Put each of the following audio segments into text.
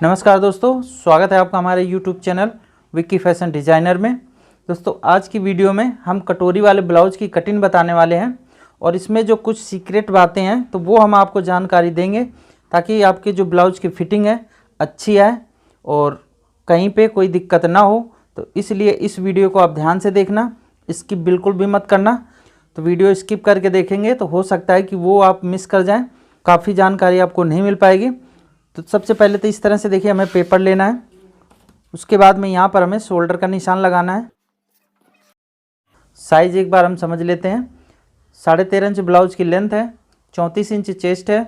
नमस्कार दोस्तों, स्वागत है आपका हमारे YouTube channel Vicky fashion designer में। दोस्तों आज की वीडियो में हम कटोरी वाले ब्लाउज की कटिंग बताने वाले हैं और इसमें जो कुछ सीक्रेट बातें हैं तो वो हम आपको जानकारी देंगे ताकि आपके जो ब्लाउज की फिटिंग है अच्छी आए और कहीं पे कोई दिक्कत ना हो। तो इसलिए इस वीडियो को आप ध्यान से देखना, स्किप बिल्कुल भी मत करना। तो वीडियो स्किप करके देखेंगे तो हो सकता है कि वो आप मिस कर जाएँ, काफ़ी जानकारी आपको नहीं मिल पाएगी। तो सबसे पहले तो इस तरह से देखिए, हमें पेपर लेना है। उसके बाद में यहाँ पर हमें शोल्डर का निशान लगाना है। साइज़ एक बार हम समझ लेते हैं। 13.5 इंच ब्लाउज की लेंथ है, 34 इंच चेस्ट है,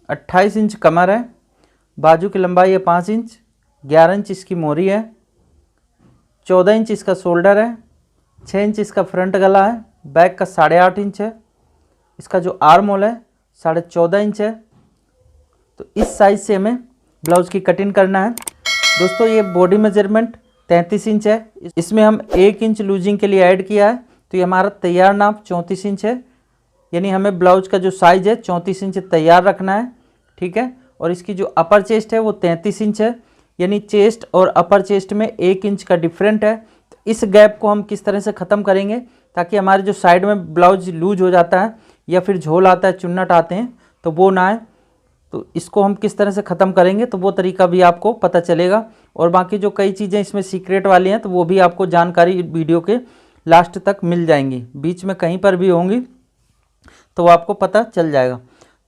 28 इंच कमर है, बाजू की लंबाई है 5 इंच, 11 इंच इसकी मोरी है, 14 इंच इसका शोल्डर है, 6 इंच इसका फ्रंट गला है, बैक का 8.5 इंच है, इसका जो आर्म होल है 14.5 इंच है। तो इस साइज़ से हमें ब्लाउज़ की कटिंग करना है। दोस्तों ये बॉडी मेजरमेंट 33 इंच है, इसमें हम 1 इंच लूजिंग के लिए ऐड किया है। तो ये हमारा तैयार नाप 34 इंच है, यानी हमें ब्लाउज का जो साइज़ है 34 इंच तैयार रखना है, ठीक है। और इसकी जो अपर चेस्ट है वो 33 इंच है, यानी चेस्ट और अपर चेस्ट में 1 इंच का डिफरेंट है। तो इस गैप को हम किस तरह से ख़त्म करेंगे ताकि हमारे जो साइड में ब्लाउज लूज हो जाता है या फिर झोल आता है, चुन्नट आते हैं, तो वो ना आए। तो इसको हम किस तरह से ख़त्म करेंगे तो वो तरीका भी आपको पता चलेगा। और बाकी जो कई चीज़ें इसमें सीक्रेट वाली हैं तो वो भी आपको जानकारी वीडियो के लास्ट तक मिल जाएंगी, बीच में कहीं पर भी होंगी तो वो आपको पता चल जाएगा।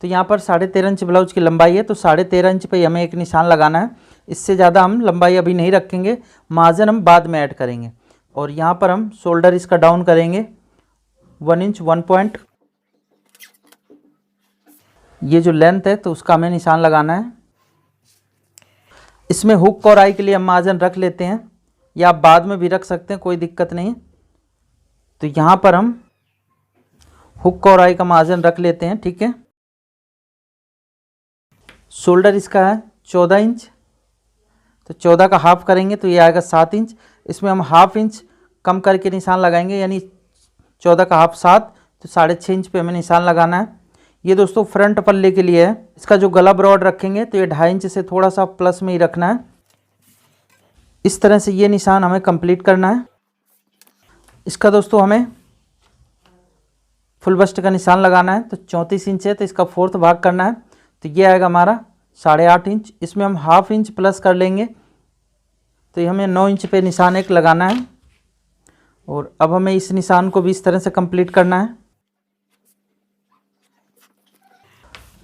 तो यहाँ पर 13.5 इंच ब्लाउज की लंबाई है, तो 13.5 इंच पे हमें एक निशान लगाना है। इससे ज़्यादा हम लंबाई अभी नहीं रखेंगे, मार्जिन हम बाद में ऐड करेंगे। और यहाँ पर हम शोल्डर इसका डाउन करेंगे 1 इंच 1 पॉइंट। ये जो लेंथ है तो उसका हमें निशान लगाना है। इसमें हुक और आई के लिए हम मार्जिन रख लेते हैं, या आप बाद में भी रख सकते हैं, कोई दिक्कत नहीं। तो यहाँ पर हम हुक और आई का मार्जिन रख लेते हैं, ठीक है। शोल्डर इसका है 14 इंच, तो 14 का हाफ करेंगे तो ये आएगा 7 इंच। इसमें हम हाफ इंच कम करके निशान लगाएंगे, यानी 14 का हाफ 7, तो 6.5 इंच पे हमें निशान लगाना है। ये दोस्तों फ्रंट पल्ले के लिए है। इसका जो गला ब्रॉड रखेंगे तो ये 2.5 इंच से थोड़ा सा प्लस में ही रखना है। इस तरह से ये निशान हमें कंप्लीट करना है। इसका दोस्तों हमें फुल बस्ट का निशान लगाना है। तो 34 इंच है तो इसका 4th भाग करना है, तो ये आएगा हमारा 8.5 इंच। इसमें हम हाफ इंच प्लस कर लेंगे, तो ये हमें 9 इंच पे निशान एक लगाना है। और अब हमें इस निशान को भी इस तरह से कंप्लीट करना है।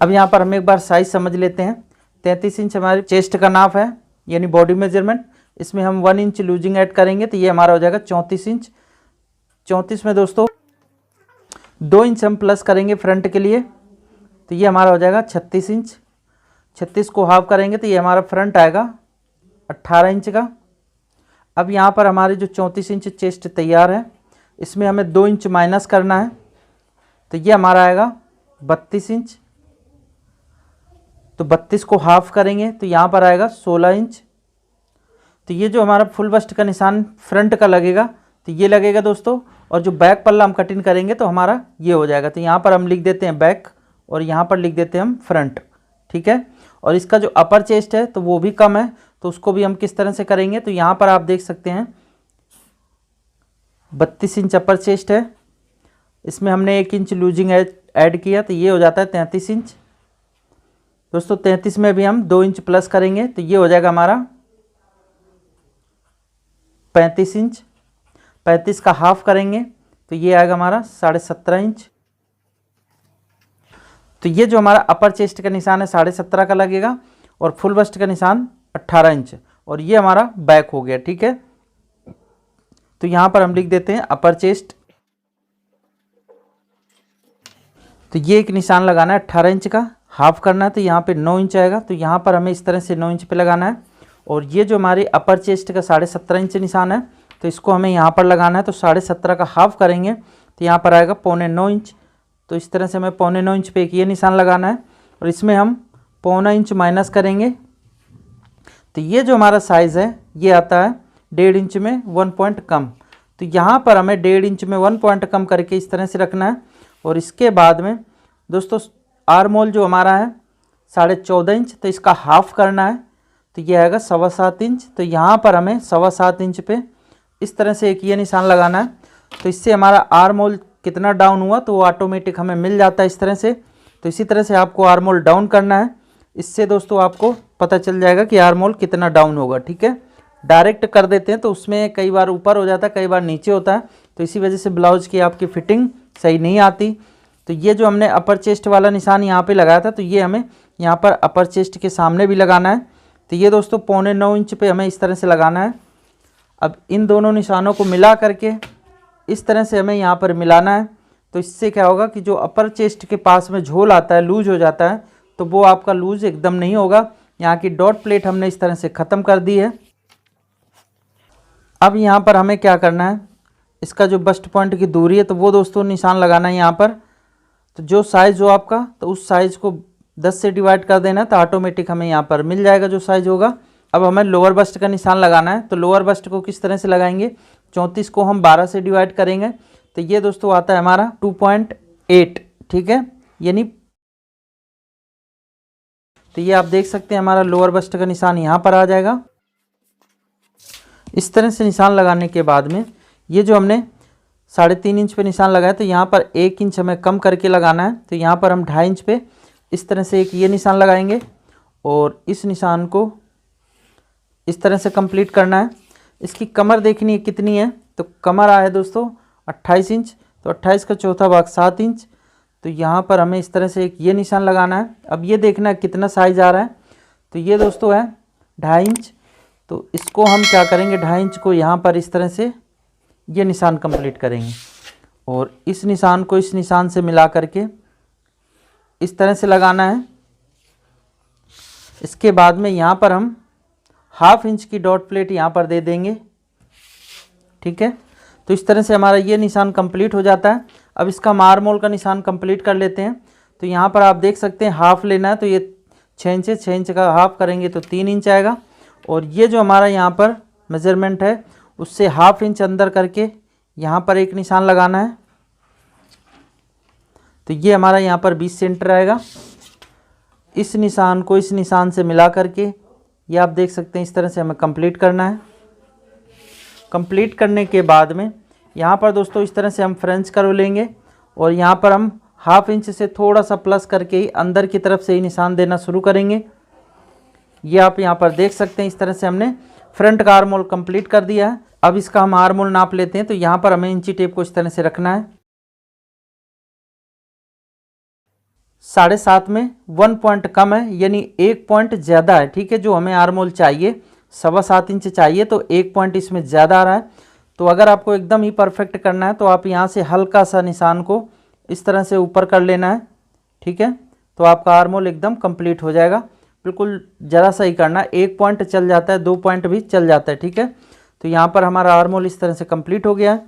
अब यहाँ पर हम एक बार साइज़ समझ लेते हैं। 33 इंच हमारी चेस्ट का नाप है, यानी बॉडी मेजरमेंट। इसमें हम 1 इंच लूजिंग ऐड करेंगे तो ये हमारा हो जाएगा 34 इंच। 34 में दोस्तों 2 इंच हम प्लस करेंगे फ्रंट के लिए, तो ये हमारा हो जाएगा 36 इंच। 36 को हाफ करेंगे तो ये हमारा फ्रंट आएगा 18 इंच का। अब यहाँ पर हमारे जो 34 इंच चेस्ट तैयार है, इसमें हमें 2 इंच माइनस करना है, तो ये हमारा आएगा 32 इंच। तो 32 को हाफ करेंगे तो यहाँ पर आएगा 16 इंच। तो ये जो हमारा फुल बस्ट का निशान फ्रंट का लगेगा तो ये लगेगा दोस्तों। और जो बैक पल्ला हम कटिंग करेंगे तो हमारा ये हो जाएगा। तो यहाँ पर हम लिख देते हैं बैक और यहाँ पर लिख देते हैं हम फ्रंट, ठीक है। और इसका जो अपर चेस्ट है तो वो भी कम है, तो उसको भी हम किस तरह से करेंगे तो यहाँ पर आप देख सकते हैं 32 इंच अपर चेस्ट है। इसमें हमने 1 इंच लूजिंग ऐड किया तो ये हो जाता है 33 इंच। दोस्तों 33 में भी हम 2 इंच प्लस करेंगे तो ये हो जाएगा हमारा 35 इंच। 35 का हाफ करेंगे तो ये आएगा हमारा 17.5 इंच। तो ये जो हमारा अपर चेस्ट का निशान है 17.5 का लगेगा और फुल बस्ट का निशान 18 इंच, और ये हमारा बैक हो गया, ठीक है। तो यहाँ पर हम लिख देते हैं अपर चेस्ट। तो ये एक निशान लगाना है 18 इंच का, हाफ करना है तो यहाँ पे 9 इंच आएगा। तो यहाँ पर हमें इस तरह से 9 इंच पे लगाना है। और ये जो हमारी अपर चेस्ट का 17.5 इंच निशान है तो इसको हमें यहाँ पर लगाना है। तो 17.5 का हाफ करेंगे तो यहाँ पर आएगा 8.25 इंच। तो इस तरह से हमें 8.25 इंच पे एक ये निशान लगाना है और इसमें हम 0.25 इंच माइनस करेंगे। तो ये जो हमारा साइज़ है ये आता है 1.5 इंच में 1 पॉइंट कम। तो यहाँ पर हमें 1.5 इंच में 1 पॉइंट कम करके इस तरह से रखना है। और इसके बाद में दोस्तों आर्म होल जो हमारा है 14.5 इंच, तो इसका हाफ करना है। तो ये आएगा 7.25 इंच। तो यहाँ पर हमें 7.25 इंच पे इस तरह से एक ये निशान लगाना है। तो इससे हमारा आर्म होल कितना डाउन हुआ तो वो ऑटोमेटिक हमें मिल जाता है इस तरह से। तो इसी तरह से आपको आर्म होल डाउन करना है। इससे दोस्तों आपको पता चल जाएगा कि आर्म होल कितना डाउन होगा, ठीक है। डायरेक्ट कर देते हैं तो उसमें कई बार ऊपर हो जाता है, कई बार नीचे होता है, तो इसी वजह से ब्लाउज की आपकी फिटिंग सही नहीं आती। तो ये जो हमने अपर चेस्ट वाला निशान यहाँ पे लगाया था, तो ये हमें यहाँ पर अपर चेस्ट के सामने भी लगाना है। तो ये दोस्तों 8.25 इंच पे हमें इस तरह से लगाना है। अब इन दोनों निशानों को मिला करके इस तरह से हमें यहाँ पर मिलाना है। तो इससे क्या होगा कि जो अपर चेस्ट के पास में झोल आता है, लूज हो जाता है, तो वो आपका लूज एकदम नहीं होगा। यहाँ की डॉट प्लेट हमने इस तरह से ख़त्म कर दी है। अब यहाँ पर हमें क्या करना है, इसका जो बस्ट पॉइंट की दूरी है तो वो दोस्तों निशान लगाना है यहाँ पर। तो जो साइज़ हो आपका, तो उस साइज़ को 10 से डिवाइड कर देना, तो ऑटोमेटिक हमें यहाँ पर मिल जाएगा जो साइज़ होगा। अब हमें लोअर बस्ट का निशान लगाना है। तो लोअर बस्ट को किस तरह से लगाएंगे, 34 को हम 12 से डिवाइड करेंगे, तो ये दोस्तों आता है हमारा 2.8, ठीक है। यानी तो ये आप देख सकते हैं हमारा लोअर बस्ट का निशान यहाँ पर आ जाएगा। इस तरह से निशान लगाने के बाद में ये जो हमने 3.5 इंच पे निशान लगाया, तो यहाँ पर 1 इंच हमें कम करके लगाना है। तो यहाँ पर हम 2.5 इंच पे इस तरह से एक ये निशान लगाएंगे और इस निशान को इस तरह से कंप्लीट करना है। इसकी कमर देखनी है कितनी है, तो कमर आया है दोस्तों 28 इंच। तो 28 का चौथा भाग 7 इंच। तो यहाँ पर हमें इस तरह से एक ये निशान लगाना है। अब ये देखना है कितना साइज आ रहा है, तो ये दोस्तों है 2.5 इंच। तो इसको हम क्या करेंगे, 2.5 इंच को यहाँ पर इस तरह से ये निशान कंप्लीट करेंगे और इस निशान को इस निशान से मिला करके इस तरह से लगाना है। इसके बाद में यहाँ पर हम 1/2 इंच की डॉट प्लेट यहाँ पर दे देंगे, ठीक है। तो इस तरह से हमारा ये निशान कंप्लीट हो जाता है। अब इसका आर्म होल का निशान कंप्लीट कर लेते हैं। तो यहाँ पर आप देख सकते हैं हाफ लेना है, तो ये 6 इंच है, 6 इंच का हाफ करेंगे तो 3 इंच आएगा। और ये जो हमारा यहाँ पर मेज़रमेंट है उससे 1/2 इंच अंदर करके यहाँ पर एक निशान लगाना है। तो ये हमारा यहाँ पर 20 सेंटर आएगा। इस निशान को इस निशान से मिला करके ये आप देख सकते हैं इस तरह से हमें कंप्लीट करना है। कंप्लीट करने के बाद में यहाँ पर दोस्तों इस तरह से हम फ्रेंच कर्व लेंगे और यहाँ पर हम 1/2 इंच से थोड़ा सा प्लस करके ही अंदर की तरफ से ही निशान देना शुरू करेंगे। ये आप यहाँ पर देख सकते हैं इस तरह से हमने फ्रंट का आर्म होल कंप्लीट कर दिया है। अब इसका हम आर्म होल नाप लेते हैं। तो यहाँ पर हमें इंची टेप को इस तरह से रखना है। 7.5 में 1 पॉइंट कम है, यानी 1 पॉइंट ज़्यादा है, ठीक है। जो हमें आर्म होल चाहिए 7.25 इंच चाहिए, तो 1 पॉइंट इसमें ज़्यादा आ रहा है। तो अगर आपको एकदम ही परफेक्ट करना है तो आप यहाँ से हल्का सा निशान को इस तरह से ऊपर कर लेना है, ठीक है। तो आपका आर्म होल एकदम कंप्लीट हो जाएगा। बिल्कुल ज़रा सा ही करना है, 1 पॉइंट चल जाता है, 2 पॉइंट भी चल जाता है, ठीक है। तो यहाँ पर हमारा आर्म होल इस तरह से कंप्लीट हो गया है।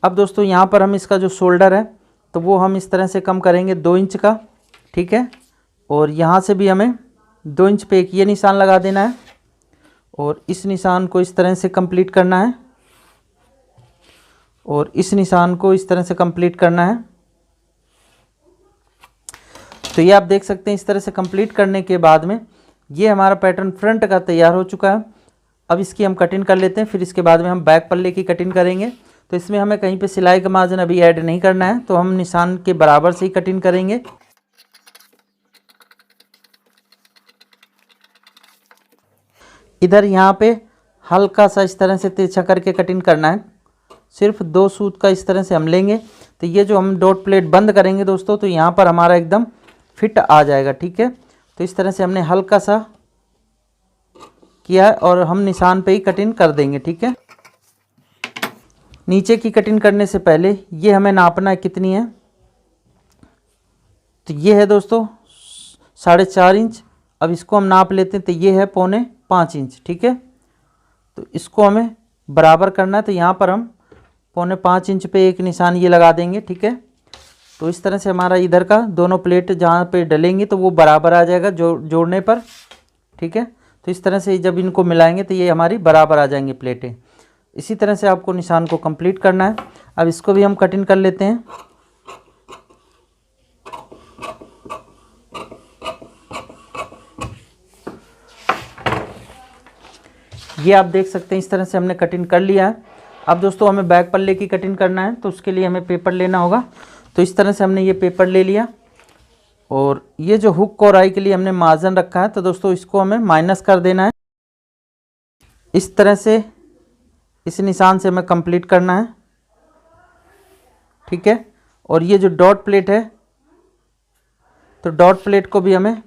अब दोस्तों यहाँ पर हम इसका जो शोल्डर है तो वो हम इस तरह से कम करेंगे 2 इंच का, ठीक है। और यहाँ से भी हमें 2 इंच पे एक ये निशान लगा देना है और इस निशान को इस तरह से कंप्लीट करना है और इस निशान को इस तरह से कंप्लीट करना है। तो ये आप देख सकते हैं इस तरह से कंप्लीट करने के बाद में ये हमारा पैटर्न फ्रंट का तैयार हो चुका है। अब इसकी हम कटिंग कर लेते हैं, फिर इसके बाद में हम बैक पल्ले की कटिंग करेंगे। तो इसमें हमें कहीं पे सिलाई का मार्जिन अभी ऐड नहीं करना है, तो हम निशान के बराबर से ही कटिंग करेंगे। इधर यहाँ पे हल्का सा इस तरह से तिरछा करके कटिंग करना है। सिर्फ 2 सूत का इस तरह से हम लेंगे। तो ये जो हम डॉट प्लेट बंद करेंगे दोस्तों, तो यहाँ पर हमारा एकदम फिट आ जाएगा, ठीक है। तो इस तरह से हमने हल्का सा किया और हम निशान पे ही कटिंग कर देंगे, ठीक है। नीचे की कटिंग करने से पहले ये हमें नापना है कितनी है। तो ये है दोस्तों 4.5 इंच। अब इसको हम नाप लेते हैं, तो ये है 4.25 इंच, ठीक है। तो इसको हमें बराबर करना है। तो यहाँ पर हम 4.25 इंच पे एक निशान ये लगा देंगे, ठीक है। तो इस तरह से हमारा इधर का दोनों प्लेट जहाँ पे डलेंगे तो वो बराबर आ जाएगा जोड़ने पर, ठीक है। तो इस तरह से जब इनको मिलाएंगे तो ये हमारी बराबर आ जाएंगी प्लेटें। इसी तरह से आपको निशान को कंप्लीट करना है। अब इसको भी हम कटिंग कर लेते हैं। ये आप देख सकते हैं इस तरह से हमने कटिंग कर लिया है। अब दोस्तों हमें बैक पल्ले की कटिंग करना है, तो उसके लिए हमें पेपर लेना होगा। तो इस तरह से हमने ये पेपर ले लिया और ये जो हुक कोराई के लिए हमने मार्जिन रखा है, तो दोस्तों इसको हमें माइनस कर देना है। इस तरह से इस निशान से हमें कंप्लीट करना है, ठीक है। और ये जो डॉट प्लेट है, तो डॉट प्लेट को भी हमें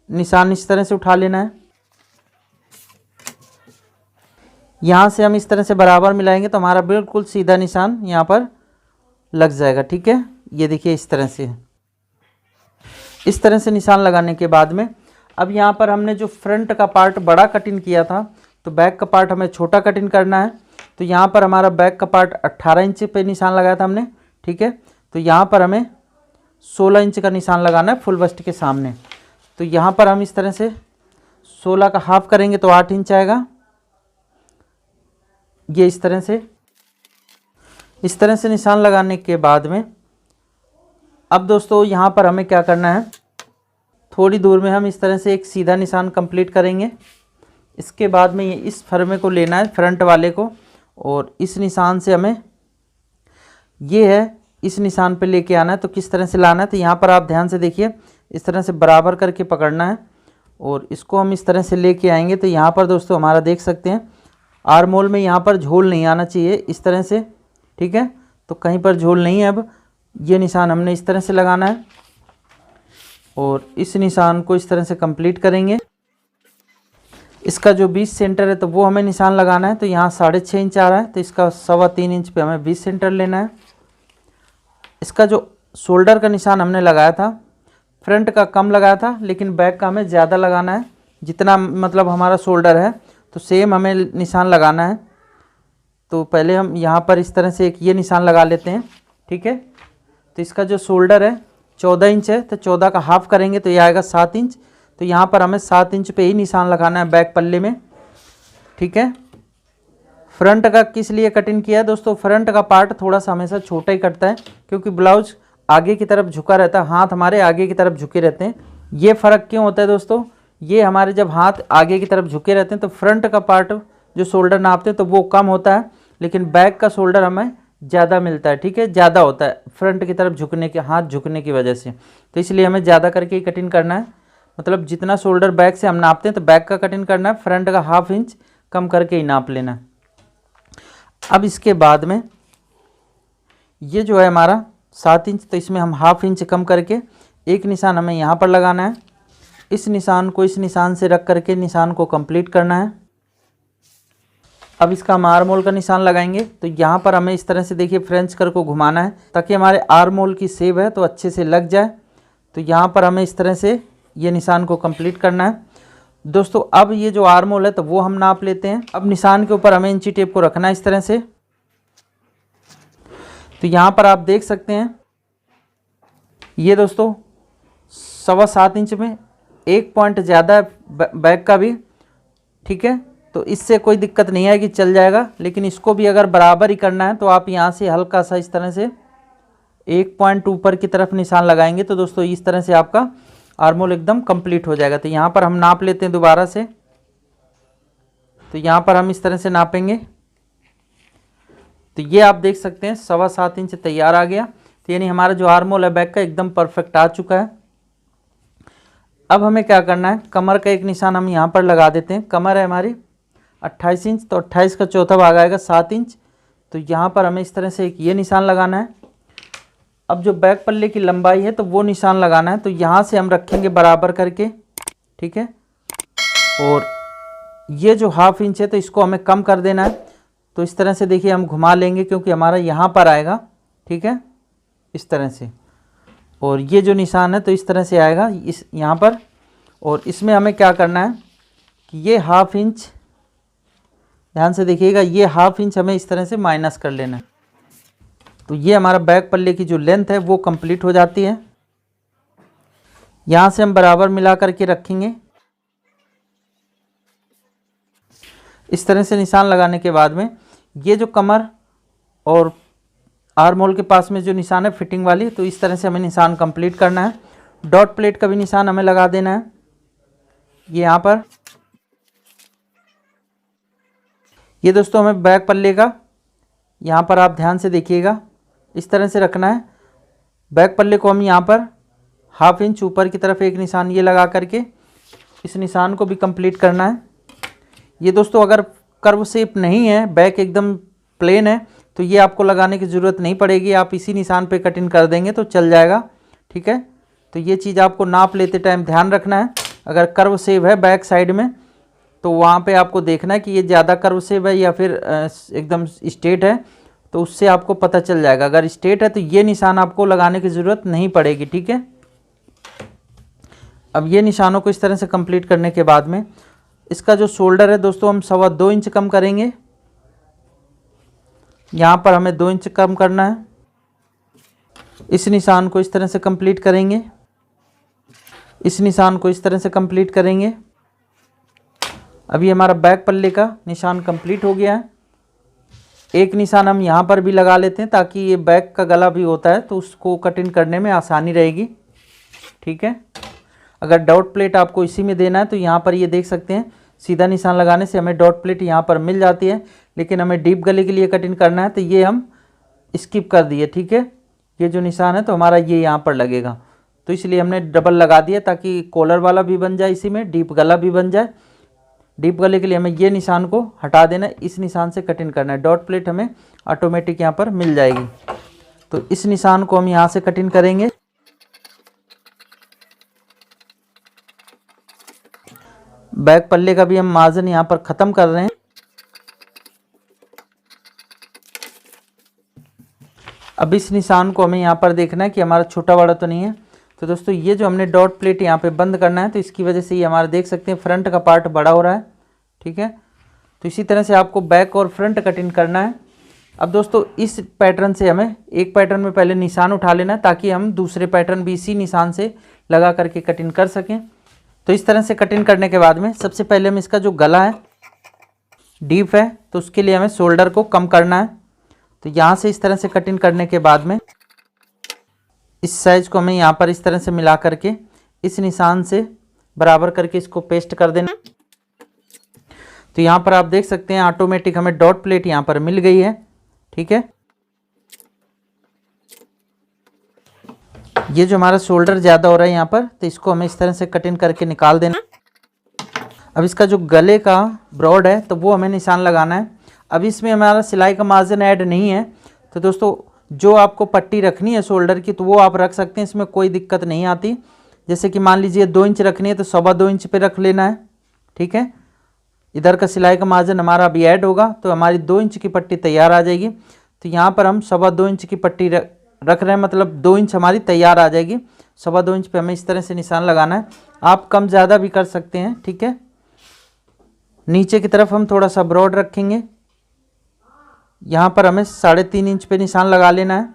निशान इस तरह से उठा लेना है। यहाँ से हम इस तरह से बराबर मिलाएंगे तो हमारा बिल्कुल सीधा निशान यहाँ पर लग जाएगा, ठीक है। ये देखिए इस तरह से, इस तरह से निशान लगाने के बाद में अब यहाँ पर हमने जो फ्रंट का पार्ट बड़ा कटिंग किया था, तो बैक का पार्ट हमें छोटा कटिंग करना है। तो यहाँ पर हमारा बैक का पार्ट 18 इंच पे निशान लगाया था हमने, ठीक है। तो यहाँ पर हमें 16 इंच का निशान लगाना है फुल बस्ट के सामने। तो यहाँ पर हम इस तरह से 16 का हाफ करेंगे तो 8 इंच आएगा। ये इस तरह से निशान लगाने के बाद में अब दोस्तों यहाँ पर हमें क्या करना है, थोड़ी दूर में हम इस तरह से एक सीधा निशान कंप्लीट करेंगे। इसके बाद में ये इस फरमे को लेना है, फ्रंट वाले को, और इस निशान से हमें ये है इस निशान पे लेके आना है। तो किस तरह से लाना है, तो यहाँ पर आप ध्यान से देखिए, इस तरह से बराबर करके पकड़ना है और इसको हम इस तरह से लेके आएंगे। तो यहाँ पर दोस्तों हमारा देख सकते हैं आर्म होल में यहाँ पर झोल नहीं आना चाहिए, इस तरह से, ठीक है। तो कहीं पर झोल नहीं है। अब ये निशान हमने इस तरह से लगाना है और इस निशान को इस तरह से कंप्लीट करेंगे। इसका जो 20 सेंटर है तो वो हमें निशान लगाना है। तो यहाँ 6.5 इंच आ रहा है, तो इसका 3.25 इंच पे हमें 20 सेंटर लेना है। इसका जो शोल्डर का निशान हमने लगाया था, फ्रंट का कम लगाया था लेकिन बैक का हमें ज़्यादा लगाना है। जितना मतलब हमारा शोल्डर है तो सेम हमें निशान लगाना है। तो पहले हम यहाँ पर इस तरह से एक ये निशान लगा लेते हैं, ठीक है। तो इसका जो शोल्डर है 14 इंच है, तो 14 का हाफ करेंगे तो ये आएगा 7 इंच। तो यहाँ पर हमें 7 इंच पे ही निशान लगाना है बैक पल्ले में, ठीक है। फ्रंट का किस लिए कटिंग किया है दोस्तों, फ्रंट का पार्ट थोड़ा सा हमेशा छोटा ही कटता है क्योंकि ब्लाउज आगे की तरफ झुका रहता है, हाथ हमारे आगे की तरफ झुके रहते हैं। ये फ़र्क क्यों होता है दोस्तों, ये हमारे जब हाथ आगे की तरफ झुके रहते हैं तो फ्रंट का पार्ट जो शोल्डर नापते हैं तो वो कम होता है, लेकिन बैक का शोल्डर हमें ज़्यादा मिलता है, ठीक है, ज़्यादा होता है फ्रंट की तरफ झुकने के, हाथ झुकने की वजह से। तो इसलिए हमें ज़्यादा करके ही कटिंग करना है। मतलब जितना शोल्डर बैक से हम नापते हैं तो बैक का कटिंग करना है, फ्रंट का 1/2 इंच कम करके ही नाप लेना है। अब इसके बाद में ये जो है हमारा 7 इंच, तो इसमें हम 1/2 इंच कम करके एक निशान हमें यहाँ पर लगाना है। इस निशान को इस निशान से रख करके निशान को कंप्लीट करना है। अब इसका हम आर्म होल का निशान लगाएंगे। तो यहाँ पर हमें इस तरह से देखिए फ्रेंच कर को घुमाना है ताकि हमारे आर्म होल की शेप है तो अच्छे से लग जाए। तो यहाँ पर हमें इस तरह से ये निशान को कंप्लीट करना है दोस्तों। अब ये जो आर्म होल है तो वो हम नाप लेते हैं। अब निशान के ऊपर हमें इंची टेप को रखना है इस तरह से। तो यहाँ पर आप देख सकते हैं ये दोस्तों 7.25 इंच में 1 पॉइंट ज़्यादा है बैक का भी, ठीक है। तो इससे कोई दिक्कत नहीं आएगी, चल जाएगा। लेकिन इसको भी अगर बराबर ही करना है तो आप यहाँ से हल्का सा इस तरह से 1 पॉइंट ऊपर की तरफ निशान लगाएंगे तो दोस्तों इस तरह से आपका आर्म होल एकदम कंप्लीट हो जाएगा। तो यहाँ पर हम नाप लेते हैं दोबारा से। तो यहाँ पर हम इस तरह से नापेंगे। तो ये आप देख सकते हैं 7.25 इंच तैयार आ गया। तो यानी हमारा जो आर्म होल है बैक का एकदम परफेक्ट आ चुका है। अब हमें क्या करना है, कमर का एक निशान हम यहाँ पर लगा देते हैं। कमर है हमारी 28 इंच, तो 28 का चौथा भाग आएगा 7 इंच। तो यहाँ पर हमें इस तरह से एक ये निशान लगाना है। अब जो बैक पल्ले की लंबाई है तो वो निशान लगाना है। तो यहाँ से हम रखेंगे बराबर करके, ठीक है। और ये जो 1/2 इंच है तो इसको हमें कम कर देना है। तो इस तरह से देखिए हम घुमा लेंगे क्योंकि हमारा यहाँ पर आएगा, ठीक है, इस तरह से। और ये जो निशान है तो इस तरह से आएगा इस यहाँ पर। और इसमें हमें क्या करना है कि ये 1/2 इंच, ध्यान से देखिएगा, ये 1/2 इंच हमें इस तरह से माइनस कर लेना है। तो ये हमारा बैक पल्ले की जो लेंथ है वो कंप्लीट हो जाती है। यहाँ से हम बराबर मिला करके रखेंगे। इस तरह से निशान लगाने के बाद में ये जो कमर और आर्म होल के पास में जो निशान है फिटिंग वाली, तो इस तरह से हमें निशान कंप्लीट करना है। डॉट प्लेट का भी निशान हमें लगा देना है ये यहाँ पर। ये दोस्तों हमें बैक पल्ले का यहाँ पर आप ध्यान से देखिएगा इस तरह से रखना है। बैक पल्ले को हम यहाँ पर 1/2 इंच ऊपर की तरफ एक निशान ये लगा करके इस निशान को भी कंप्लीट करना है। ये दोस्तों अगर कर्व शेप नहीं है, बैक एकदम प्लेन है, तो ये आपको लगाने की ज़रूरत नहीं पड़ेगी, आप इसी निशान पे कटिंग कर देंगे तो चल जाएगा। ठीक है, तो ये चीज़ आपको नाप लेते टाइम ध्यान रखना है। अगर कर्व शेप है बैक साइड में तो वहाँ पे आपको देखना है कि ये ज़्यादा कर्व शेप है या फिर एकदम स्ट्रेट है, तो उससे आपको पता चल जाएगा। अगर स्ट्रेट है तो ये निशान आपको लगाने की ज़रूरत नहीं पड़ेगी। ठीक है, अब ये निशानों को इस तरह से कंप्लीट करने के बाद में इसका जो शोल्डर है दोस्तों हम 2.25 इंच कम करेंगे। यहाँ पर हमें 2 इंच कम करना है। इस निशान को इस तरह से कंप्लीट करेंगे, इस निशान को इस तरह से कंप्लीट करेंगे। अभी हमारा बैक पल्ले का निशान कंप्लीट हो गया है। एक निशान हम यहाँ पर भी लगा लेते हैं ताकि ये बैक का गला भी होता है तो उसको कटिंग करने में आसानी रहेगी। ठीक है, अगर डॉट प्लेट आपको इसी में देना है तो यहाँ पर ये देख सकते हैं सीधा निशान लगाने से हमें डॉट प्लेट यहाँ पर मिल जाती है, लेकिन हमें डीप गले के लिए कटिंग करना है तो ये हम स्किप कर दिए। ठीक है, ये जो निशान है तो हमारा ये यहाँ पर लगेगा, तो इसलिए हमने डबल लगा दिया ताकि कॉलर वाला भी बन जाए, इसी में डीप गला भी बन जाए। डीप गले के लिए हमें ये निशान को हटा देना है, इस निशान से कटिंग करना है। डॉट प्लेट हमें ऑटोमेटिक यहाँ पर मिल जाएगी, तो इस निशान को हम यहाँ से कटिंग करेंगे। बैक पल्ले का भी हम मार्जिन यहाँ पर ख़त्म कर रहे हैं। अब इस निशान को हमें यहाँ पर देखना है कि हमारा छोटा बड़ा तो नहीं है। तो दोस्तों ये जो हमने डॉट प्लेट यहाँ पे बंद करना है तो इसकी वजह से ये हमारा देख सकते हैं फ्रंट का पार्ट बड़ा हो रहा है। ठीक है, तो इसी तरह से आपको बैक और फ्रंट कटिंग करना है। अब दोस्तों इस पैटर्न से हमें एक पैटर्न में पहले निशान उठा लेना है ताकि हम दूसरे पैटर्न भी इसी निशान से लगा करके कटिंग कर सकें। तो इस तरह से कटिंग करने के बाद में सबसे पहले हम इसका जो गला है डीप है तो उसके लिए हमें शोल्डर को कम करना है। तो यहाँ से इस तरह से कटिंग करने के बाद में इस साइज को हमें यहाँ पर इस तरह से मिला करके इस निशान से बराबर करके इसको पेस्ट कर देना। तो यहाँ पर आप देख सकते हैं ऑटोमेटिक हमें डॉट प्लेट यहाँ पर मिल गई है। ठीक है, ये जो हमारा शोल्डर ज़्यादा हो रहा है यहाँ पर तो इसको हमें इस तरह से कटिंग करके निकाल देना। अब इसका जो गले का ब्रॉड है तो वो हमें निशान लगाना है। अब इसमें हमारा सिलाई का मार्जिन ऐड नहीं है, तो दोस्तों जो आपको पट्टी रखनी है शोल्डर की तो वो आप रख सकते हैं, इसमें कोई दिक्कत नहीं आती। जैसे कि मान लीजिए 2 इंच रखनी है तो 2.25 इंच पे रख लेना है। ठीक है, इधर का सिलाई का मार्जिन हमारा अभी ऐड होगा तो हमारी 2 इंच की पट्टी तैयार आ जाएगी। तो यहाँ पर हम 2.25 इंच की पट्टी रख रहे हैं, मतलब 2 इंच हमारी तैयार आ जाएगी। 2.25 इंच पे हमें इस तरह से निशान लगाना है, आप कम ज़्यादा भी कर सकते हैं। ठीक है, नीचे की तरफ हम थोड़ा सा ब्रॉड रखेंगे, यहाँ पर हमें 3.5 इंच पे निशान लगा लेना है।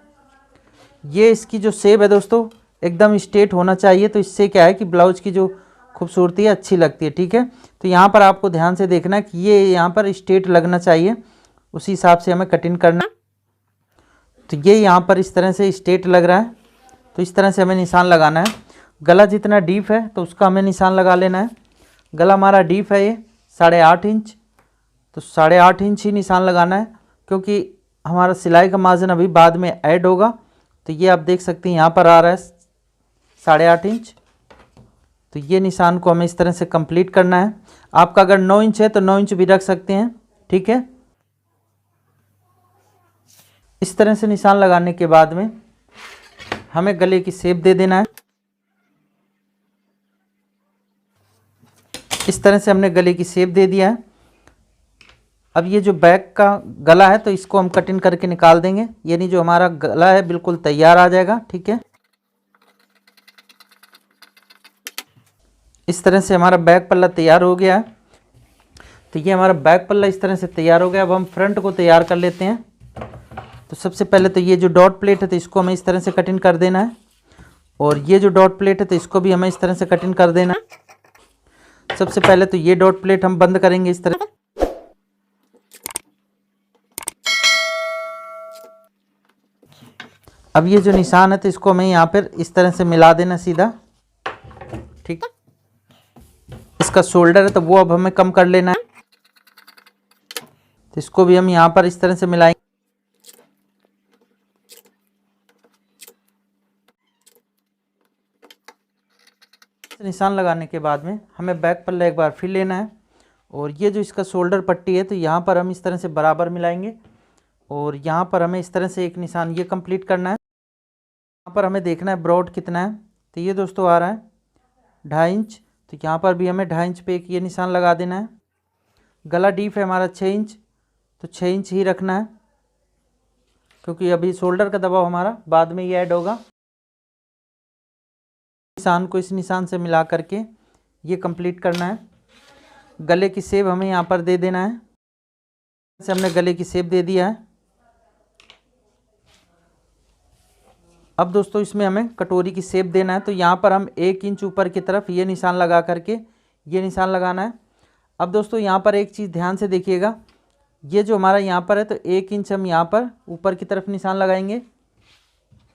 ये इसकी जो शेप है दोस्तों एकदम स्ट्रेट होना चाहिए, तो इससे क्या है कि ब्लाउज की जो खूबसूरती है अच्छी लगती है। ठीक है, तो यहाँ पर आपको ध्यान से देखना है कि ये यहाँ पर स्ट्रेट लगना चाहिए, उसी हिसाब से हमें कटिंग करना। तो ये यहाँ पर इस तरह से स्ट्रेट लग रहा है, तो इस तरह से हमें निशान लगाना है। गला जितना डीप है तो उसका हमें निशान लगा लेना है। गला हमारा डीप है ये 8.5 इंच, तो 8.5 इंच ही निशान लगाना है क्योंकि हमारा सिलाई का मार्जिन अभी बाद में ऐड होगा। तो ये आप देख सकते हैं यहाँ पर आ रहा है 8.5 इंच। तो ये निशान को हमें इस तरह से कंप्लीट करना है। आपका अगर 9 इंच है तो 9 इंच भी रख सकते हैं। ठीक है, इस तरह से निशान लगाने के बाद में हमें गले की शेप दे देना है। इस तरह से हमने गले की शेप दे दिया है। अब ये जो बैक का गला है तो इसको हम कटिंग करके निकाल देंगे, यानी जो हमारा गला है बिल्कुल तैयार आ जाएगा। ठीक है, इस तरह से हमारा बैक पल्ला तैयार हो गया है। तो ये हमारा बैक पल्ला इस तरह से तैयार हो गया। अब हम फ्रंट को तैयार कर लेते हैं। तो सबसे पहले तो ये जो डॉट प्लेट है तो इसको हमें इस तरह से कटिंग कर देना है, और ये जो डॉट प्लेट है तो इसको भी हमें इस तरह से कटिंग कर देना है। सबसे पहले तो ये डॉट प्लेट हम बंद करेंगे इस तरह। अब ये जो निशान है तो इसको हमें यहाँ पर इस तरह से मिला देना सीधा। ठीक, इसका शोल्डर है तो वो अब हमें कम कर लेना है। तो इसको भी हम यहाँ पर इस तरह से मिलाएंगे। निशान लगाने के बाद में हमें बैक पल्ला एक बार फिर लेना है और ये जो इसका शोल्डर पट्टी है तो यहाँ पर हम इस तरह से बराबर मिलाएंगे और यहाँ पर हमें इस तरह से एक निशान ये कंप्लीट करना है। यहाँ पर हमें देखना है ब्रॉड कितना है, तो ये दोस्तों आ रहा है 2.5 इंच, तो यहाँ पर भी हमें 2.5 इंच पे एक ये निशान लगा देना है। गला डीप है हमारा 6 इंच, तो 6 इंच ही रखना है क्योंकि अभी शोल्डर का दबाव हमारा बाद में ये ऐड होगा। निशान को इस निशान से मिला करके ये कंप्लीट करना है। गले की शेप हमें यहाँ पर दे देना है, जैसे हमने गले की शेप दे दिया है। अब दोस्तों इसमें हमें कटोरी की शेप देना है, तो यहाँ पर हम 1 इंच ऊपर की तरफ ये निशान लगा करके ये निशान लगाना है। अब दोस्तों यहाँ पर एक चीज़ ध्यान से देखिएगा, ये जो हमारा यहाँ पर है तो 1 इंच हम यहाँ पर ऊपर की तरफ निशान लगाएंगे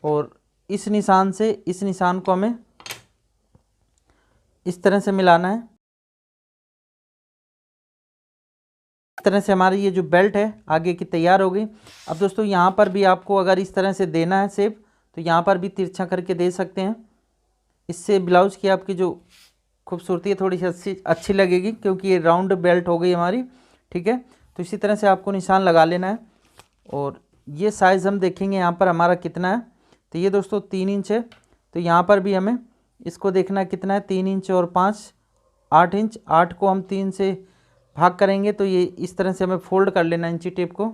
और इस निशान से इस निशान को हमें इस तरह से मिलाना है। इस तरह से हमारी ये जो बेल्ट है आगे की तैयार हो गई। अब दोस्तों यहाँ पर भी आपको अगर इस तरह से देना है शेप तो यहाँ पर भी तिरछा करके दे सकते हैं। इससे ब्लाउज़ की आपकी जो खूबसूरती है थोड़ी सी अच्छी लगेगी क्योंकि ये राउंड बेल्ट हो गई हमारी, ठीक है। तो इसी तरह से आपको निशान लगा लेना है और ये साइज़ हम देखेंगे यहाँ पर हमारा कितना है, तो ये दोस्तों 3 इंच है। तो यहाँ पर भी हमें इसको देखना है कितना है, 3 इंच और 5 8 इंच। 8 को हम 3 से भाग करेंगे तो ये इस तरह से हमें फोल्ड कर लेना इंची टेप को।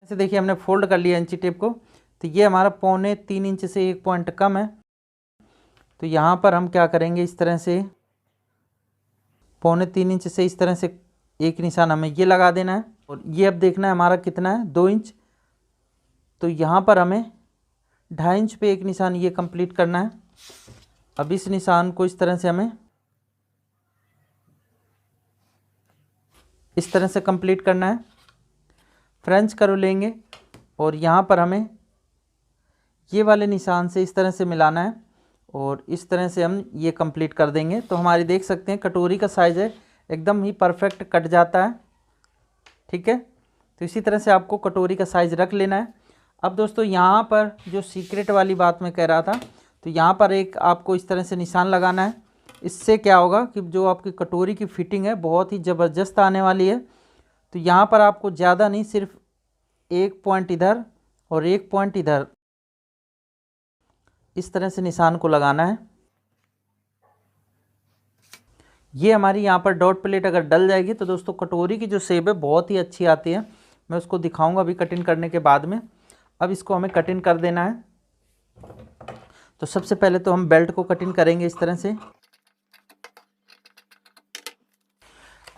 ऐसे देखिए हमने फोल्ड कर लिया इंची टेप को, तो ये हमारा 3.25 इंच से 1 पॉइंट कम है। तो यहाँ पर हम क्या करेंगे, इस तरह से 3.25 इंच से इस तरह से एक निशान हमें ये लगा देना है और ये अब देखना है हमारा कितना है, 2 इंच। तो यहाँ पर हमें 2.5 इंच पे एक निशान ये कंप्लीट करना है। अब इस निशान को इस तरह से हमें इस तरह से कंप्लीट करना है। फ्रेंच कर्व लेंगे और यहाँ पर हमें ये वाले निशान से इस तरह से मिलाना है और इस तरह से हम ये कंप्लीट कर देंगे। तो हमारी देख सकते हैं कटोरी का साइज़ है एकदम ही परफेक्ट कट जाता है, ठीक है। तो इसी तरह से आपको कटोरी का साइज़ रख लेना है। अब दोस्तों यहाँ पर जो सीक्रेट वाली बात मैं कह रहा था, तो यहाँ पर एक आपको इस तरह से निशान लगाना है। इससे क्या होगा कि जो आपकी कटोरी की फिटिंग है बहुत ही ज़बरदस्त आने वाली है। तो यहाँ पर आपको ज़्यादा नहीं, सिर्फ 1 पॉइंट इधर और 1 पॉइंट इधर इस तरह से निशान को लगाना है। ये हमारी यहाँ पर डॉट प्लेट अगर डल जाएगी तो दोस्तों कटोरी की जो शेप है बहुत ही अच्छी आती है। मैं उसको दिखाऊंगा अभी कटिंग करने के बाद में। अब इसको हमें कटिंग कर देना है। तो सबसे पहले तो हम बेल्ट को कटिंग करेंगे इस तरह से।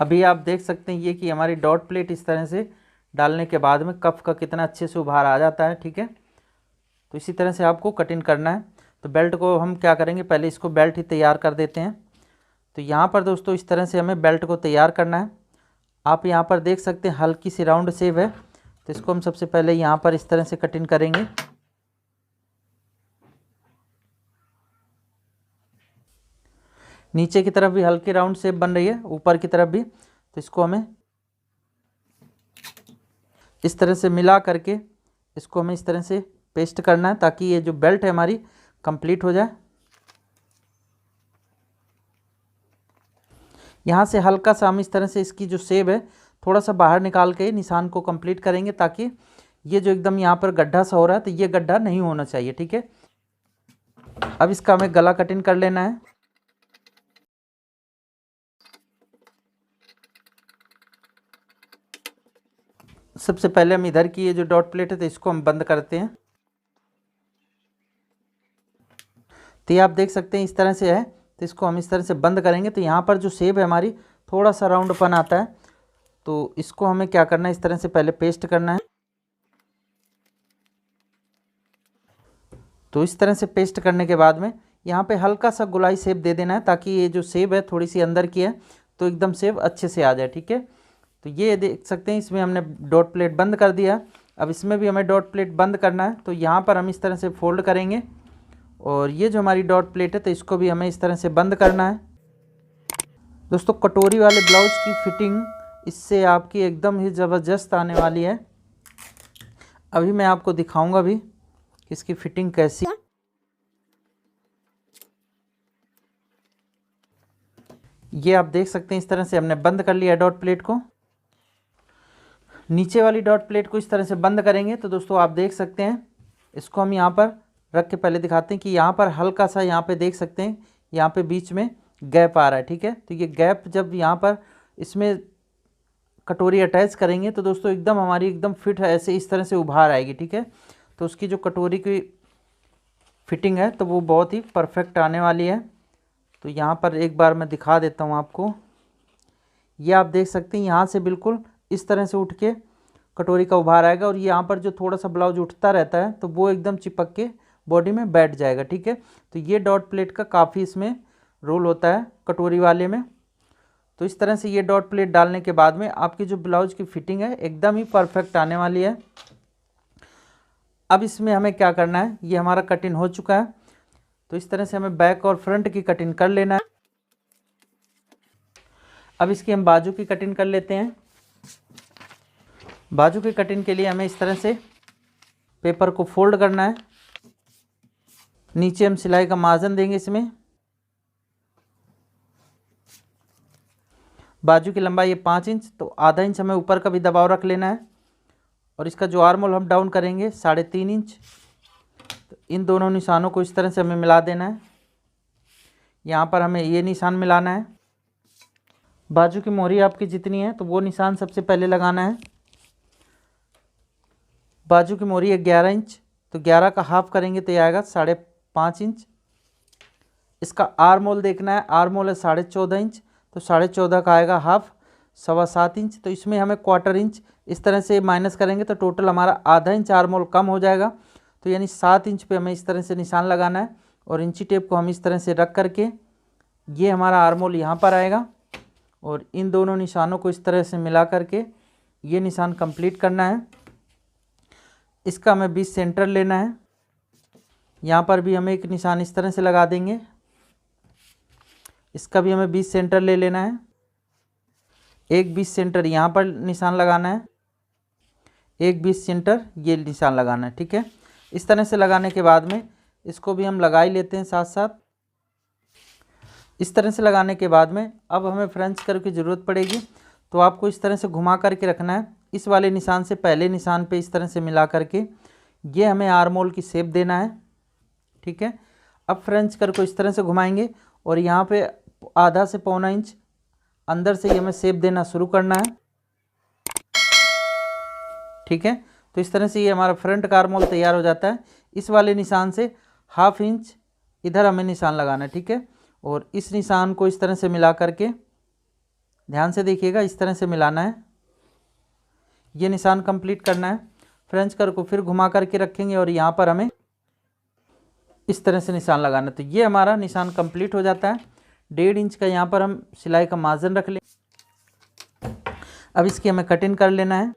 अभी आप देख सकते हैं ये कि हमारी डॉट प्लेट इस तरह से डालने के बाद में कफ का कितना अच्छे से उभार आ जाता है, ठीक है। तो इसी तरह से आपको कटिंग करना है। तो बेल्ट को हम क्या करेंगे, पहले इसको बेल्ट ही तैयार कर देते हैं। तो यहाँ पर दोस्तों इस तरह से हमें बेल्ट को तैयार करना है। आप यहाँ पर देख सकते हैं हल्की सी राउंड शेप है, तो इसको हम सबसे पहले यहाँ पर इस तरह से कटिंग करेंगे। नीचे की तरफ भी हल्की राउंड शेप बन रही है, ऊपर की तरफ भी। तो इसको हमें इस तरह से मिला करके इसको हमें इस तरह से पेस्ट करना है ताकि ये जो बेल्ट है हमारी कंप्लीट हो जाए। यहाँ से हल्का सा हम इस तरह से इसकी जो शेप है थोड़ा सा बाहर निकाल के निशान को कंप्लीट करेंगे ताकि ये जो एकदम यहाँ पर गड्ढा सा हो रहा है तो ये गड्ढा नहीं होना चाहिए, ठीक है। अब इसका हमें गला कटिंग कर लेना है। सबसे पहले हम इधर की ये जो डॉट प्लेट है तो इसको हम बंद करते हैं। तो ये आप देख सकते हैं इस तरह से है, तो इसको हम इस तरह से बंद करेंगे। तो यहाँ पर जो शेप है हमारी थोड़ा सा राउंडपन आता है, तो इसको हमें क्या करना है, इस तरह से पहले पेस्ट करना है। तो इस तरह से पेस्ट करने के बाद में यहाँ पे हल्का सा गोलाई शेप दे देना है ताकि ये जो शेप है थोड़ी सी अंदर की है तो एकदम शेप अच्छे से आ जाए, ठीक है। तो ये देख सकते हैं इसमें हमने डॉट प्लेट बंद कर दिया। अब इसमें भी हमें डॉट प्लेट बंद करना है। तो यहाँ पर हम इस तरह से फोल्ड करेंगे और ये जो हमारी डॉट प्लेट है तो इसको भी हमें इस तरह से बंद करना है। दोस्तों कटोरी वाले ब्लाउज़ की फिटिंग इससे आपकी एकदम ही ज़बरदस्त आने वाली है। अभी मैं आपको दिखाऊंगा भी कि इसकी फिटिंग कैसी। ये आप देख सकते हैं इस तरह से हमने बंद कर लिया डॉट प्लेट को। नीचे वाली डॉट प्लेट को इस तरह से बंद करेंगे तो दोस्तों आप देख सकते हैं, इसको हम यहाँ पर रख के पहले दिखाते हैं कि यहाँ पर हल्का सा यहाँ पे देख सकते हैं, यहाँ पे बीच में गैप आ रहा है। ठीक है, तो ये गैप जब यहाँ पर इसमें कटोरी अटैच करेंगे तो दोस्तों एकदम हमारी एकदम फिट है, ऐसे इस तरह से उभार आएगी। ठीक है, तो उसकी जो कटोरी की फिटिंग है तो वो बहुत ही परफेक्ट आने वाली है। तो यहाँ पर एक बार मैं दिखा देता हूँ आपको। ये आप देख सकते हैं यहाँ से बिल्कुल इस तरह से उठ के कटोरी का उभार आएगा, और ये यहाँ पर जो थोड़ा सा ब्लाउज उठता रहता है तो वो एकदम चिपक के बॉडी में बैठ जाएगा। ठीक है, तो ये डॉट प्लेट का काफ़ी इसमें रोल होता है कटोरी वाले में। तो इस तरह से ये डॉट प्लेट डालने के बाद में आपकी जो ब्लाउज की फिटिंग है एकदम ही परफेक्ट आने वाली है। अब इसमें हमें क्या करना है, ये हमारा कटिंग हो चुका है, तो इस तरह से हमें बैक और फ्रंट की कटिंग कर लेना है। अब इसकी हम बाजू की कटिंग कर लेते हैं। बाजू की कटिंग के लिए हमें इस तरह से पेपर को फोल्ड करना है। नीचे हम सिलाई का मार्जिन देंगे इसमें। बाजू की लंबाई है 5 इंच, तो आधा इंच हमें ऊपर का भी दबाव रख लेना है, और इसका जो आर्म होल हम डाउन करेंगे 3.5 इंच। तो इन दोनों निशानों को इस तरह से हमें मिला देना है। यहाँ पर हमें ये निशान मिलाना है। बाजू की मोहरी आपकी जितनी है तो वो निशान सबसे पहले लगाना है। बाजू की मोहरी है 11 इंच, तो 11 का हाफ करेंगे तो ये आएगा 5.5 इंच। इसका आर्म होल देखना है, आर्म होल है 14.5 इंच, तो 14.5 का आएगा हाफ 7.25 इंच। तो इसमें हमें 1/4 इंच इस तरह से माइनस करेंगे तो टोटल हमारा आधा इंच आर्म होल कम हो जाएगा। तो यानी 7 इंच पे हमें इस तरह से निशान लगाना है, और इंची टेप को हम इस तरह से रख करके ये हमारा आर्म होल यहाँ पर आएगा, और इन दोनों निशानों को इस तरह से मिला करके ये निशान कंप्लीट करना है। इसका हमें 20 सेंटर लेना है। यहाँ पर भी हमें एक निशान इस तरह से लगा देंगे। इसका भी हमें 20 सेंटर ले लेना है। एक 20 सेंटर यहाँ पर निशान लगाना है, एक 20 सेंटर ये निशान लगाना है। ठीक है, इस तरह से लगाने के बाद में इसको भी हम लगा ही लेते हैं साथ साथ। इस तरह से लगाने के बाद में अब हमें फ्रेंच कर्व की ज़रूरत पड़ेगी, तो आपको इस तरह से घुमा करके रखना है। इस वाले निशान से पहले निशान पे इस तरह से मिला करके ये हमें आर्म होल की शेप देना है। ठीक है, अब फ्रेंच कर्व को इस तरह से घुमाएंगे, और यहाँ पे आधा से 1.25 इंच अंदर से ही हमें शेप देना शुरू करना है। ठीक है, तो इस तरह से ये हमारा फ्रंट का आर्म होल तैयार हो जाता है। इस वाले निशान से 1/2 इंच इधर हमें निशान लगाना है। ठीक है, और इस निशान को इस तरह से मिला करके, ध्यान से देखिएगा, इस तरह से मिलाना है। ये निशान कंप्लीट करना है। फ्रेंच कर्व को फिर घुमा करके रखेंगे, और यहाँ पर हमें इस तरह से निशान लगाना है। तो ये हमारा निशान कंप्लीट हो जाता है। 1.5 इंच का यहाँ पर हम सिलाई का मार्जिन रख लें। अब इसकी हमें कटिंग कर लेना है।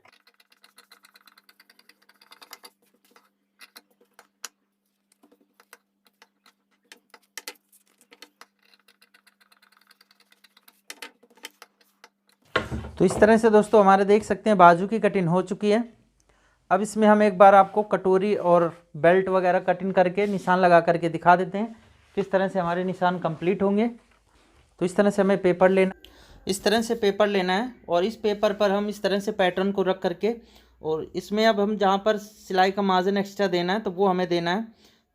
तो इस तरह से दोस्तों हमारे देख सकते हैं बाजू की कटिंग हो चुकी है। अब इसमें हम एक बार आपको कटोरी और बेल्ट वगैरह कटिंग करके निशान लगा करके दिखा देते हैं किस तरह से हमारे निशान कंप्लीट होंगे। तो इस तरह से हमें पेपर लेना, इस तरह से पेपर लेना है, और इस पेपर पर हम इस तरह से पैटर्न को रख करके, और इसमें अब हम जहाँ पर सिलाई का मार्जिन एक्स्ट्रा देना है तो वो हमें देना है।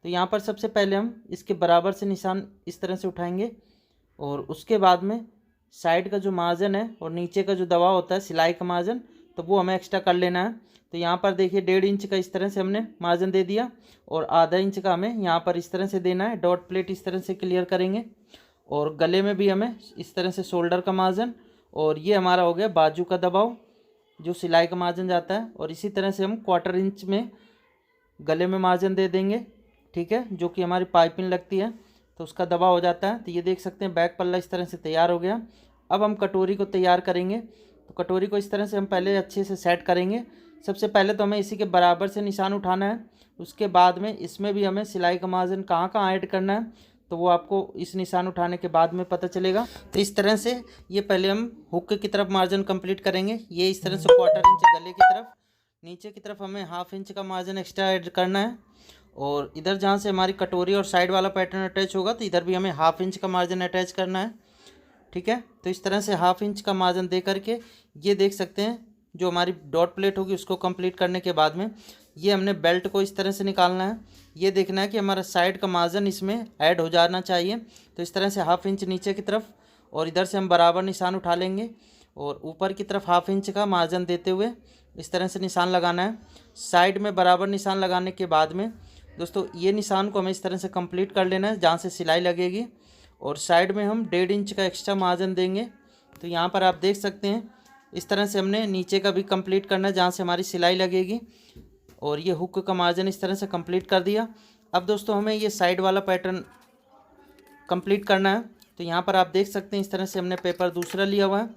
तो यहाँ पर सबसे पहले हम इसके बराबर से निशान इस तरह से उठाएंगे, और उसके बाद में साइड का जो मार्जिन है और नीचे का जो दबाव होता है सिलाई का मार्जिन, तो वो हमें एक्स्ट्रा कर लेना है। तो यहाँ पर देखिए 1.5 इंच का इस तरह से हमने मार्जिन दे दिया, और आधा इंच का हमें यहाँ पर इस तरह से देना है। डॉट प्लेट इस तरह से क्लियर करेंगे, और गले में भी हमें इस तरह से शोल्डर का मार्जिन, और ये हमारा हो गया बाजू का दबाव जो सिलाई का मार्जिन जाता है। और इसी तरह से हम 1/4 इंच में गले में मार्जिन दे देंगे। ठीक है, जो कि हमारी पाइपिंग लगती है तो उसका दबाव हो जाता है। तो ये देख सकते हैं बैक पल्ला इस तरह से तैयार हो गया। अब हम कटोरी को तैयार करेंगे। तो कटोरी को इस तरह से हम पहले अच्छे से सेट करेंगे। सबसे पहले तो हमें इसी के बराबर से निशान उठाना है, उसके बाद में इसमें भी हमें सिलाई का मार्जिन कहाँ कहाँ ऐड करना है तो वो आपको इस निशान उठाने के बाद में पता चलेगा। तो इस तरह से ये पहले हम हुक की तरफ मार्जिन कंप्लीट करेंगे। ये इस तरह से 1/4 इंच गले की तरफ, नीचे की तरफ हमें 1/2 इंच का मार्जिन एक्स्ट्रा ऐड करना है। और इधर जहाँ से हमारी कटोरी और साइड वाला पैटर्न अटैच होगा तो इधर भी हमें 1/2 इंच का मार्जिन अटैच करना है। ठीक है, तो इस तरह से 1/2 इंच का मार्जिन दे करके ये देख सकते हैं जो हमारी डॉट प्लेट होगी उसको कंप्लीट करने के बाद में ये हमने बेल्ट को इस तरह से निकालना है। ये देखना है कि हमारा साइड का मार्जिन इसमें ऐड हो जाना चाहिए। तो इस तरह से 1/2 इंच नीचे की तरफ और इधर से हम बराबर निशान उठा लेंगे और ऊपर की तरफ 1/2 इंच का मार्जिन देते हुए इस तरह से निशान लगाना है। साइड में बराबर निशान लगाने के बाद में दोस्तों ये निशान को हमें इस तरह से कंप्लीट कर लेना है जहाँ से सिलाई लगेगी, और साइड में हम 1.5 इंच का एक्स्ट्रा मार्जिन देंगे। तो यहाँ पर आप देख सकते हैं इस तरह से हमने नीचे का भी कंप्लीट करना है जहाँ से हमारी सिलाई लगेगी, और ये हुक का मार्जिन इस तरह से कंप्लीट कर दिया। अब दोस्तों हमें ये साइड वाला पैटर्न कंप्लीट करना है। तो यहाँ पर आप देख सकते हैं इस तरह से हमने पेपर दूसरा लिया हुआ है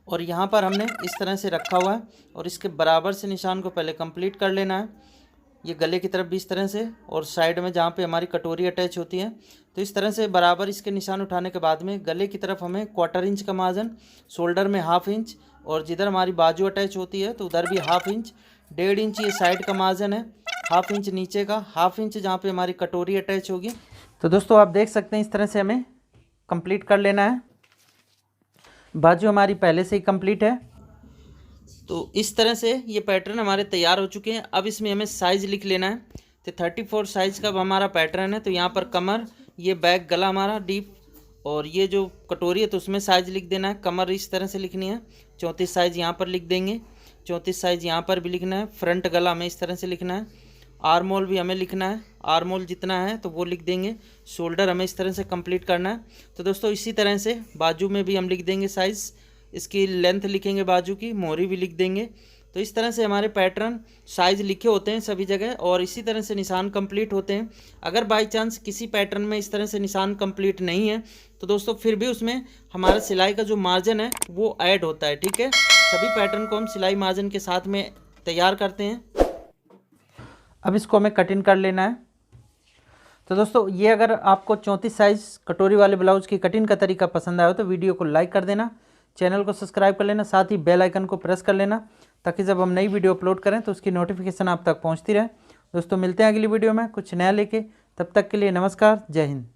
और यहाँ पर हमने इस तरह से रखा हुआ है, और इसके बराबर से निशान को पहले कंप्लीट कर लेना है। ये गले की तरफ भी इस तरह से, और साइड में जहाँ पे हमारी कटोरी अटैच होती है तो इस तरह से बराबर इसके निशान उठाने के बाद में गले की तरफ हमें 1/4 इंच का मार्जिन, शोल्डर में 1/2 इंच, और जिधर हमारी बाजू अटैच होती है तो उधर भी 1/2 इंच, 1.5 इंच ये साइड का मार्जिन है, 1/2 इंच नीचे का, 1/2 इंच जहाँ पे हमारी कटोरी अटैच होगी। तो दोस्तों आप देख सकते हैं इस तरह से हमें कंप्लीट कर लेना है। बाजू हमारी पहले से ही कंप्लीट है। तो इस तरह से ये पैटर्न हमारे तैयार हो चुके हैं। अब इसमें हमें साइज़ लिख लेना है। तो 34 साइज़ का हमारा पैटर्न है। तो यहाँ पर कमर, ये बैक गला हमारा डीप, और ये जो कटोरी है तो उसमें साइज़ लिख देना है। कमर इस तरह से लिखनी है, 34 साइज़ यहाँ पर लिख देंगे, 34 साइज़ यहाँ पर भी लिखना है। फ्रंट गला हमें इस तरह से लिखना है, आर्म होल भी हमें लिखना है, आर्म होल जितना है तो वो लिख देंगे। शोल्डर हमें इस तरह से कंप्लीट करना है। तो दोस्तों इसी तरह से बाजू में भी हम लिख देंगे साइज़, इसकी लेंथ लिखेंगे, बाजू की मोहरी भी लिख देंगे। तो इस तरह से हमारे पैटर्न साइज़ लिखे होते हैं सभी जगह, और इसी तरह से निशान कंप्लीट होते हैं। अगर बाई चांस किसी पैटर्न में इस तरह से निशान कंप्लीट नहीं है तो दोस्तों फिर भी उसमें हमारा सिलाई का जो मार्जिन है वो ऐड होता है। ठीक है, सभी पैटर्न को हम सिलाई मार्जिन के साथ में तैयार करते हैं। अब इसको हमें कटिंग कर लेना है। तो दोस्तों ये अगर आपको 34 साइज़ कटोरी वाले ब्लाउज की कटिंग का तरीका पसंद आया हो तो वीडियो को लाइक कर देना, चैनल को सब्सक्राइब कर लेना, साथ ही बेल आइकन को प्रेस कर लेना ताकि जब हम नई वीडियो अपलोड करें तो उसकी नोटिफिकेशन आप तक पहुंचती रहे। दोस्तों मिलते हैं अगली वीडियो में कुछ नया लेके, तब तक के लिए नमस्कार, जय हिंद।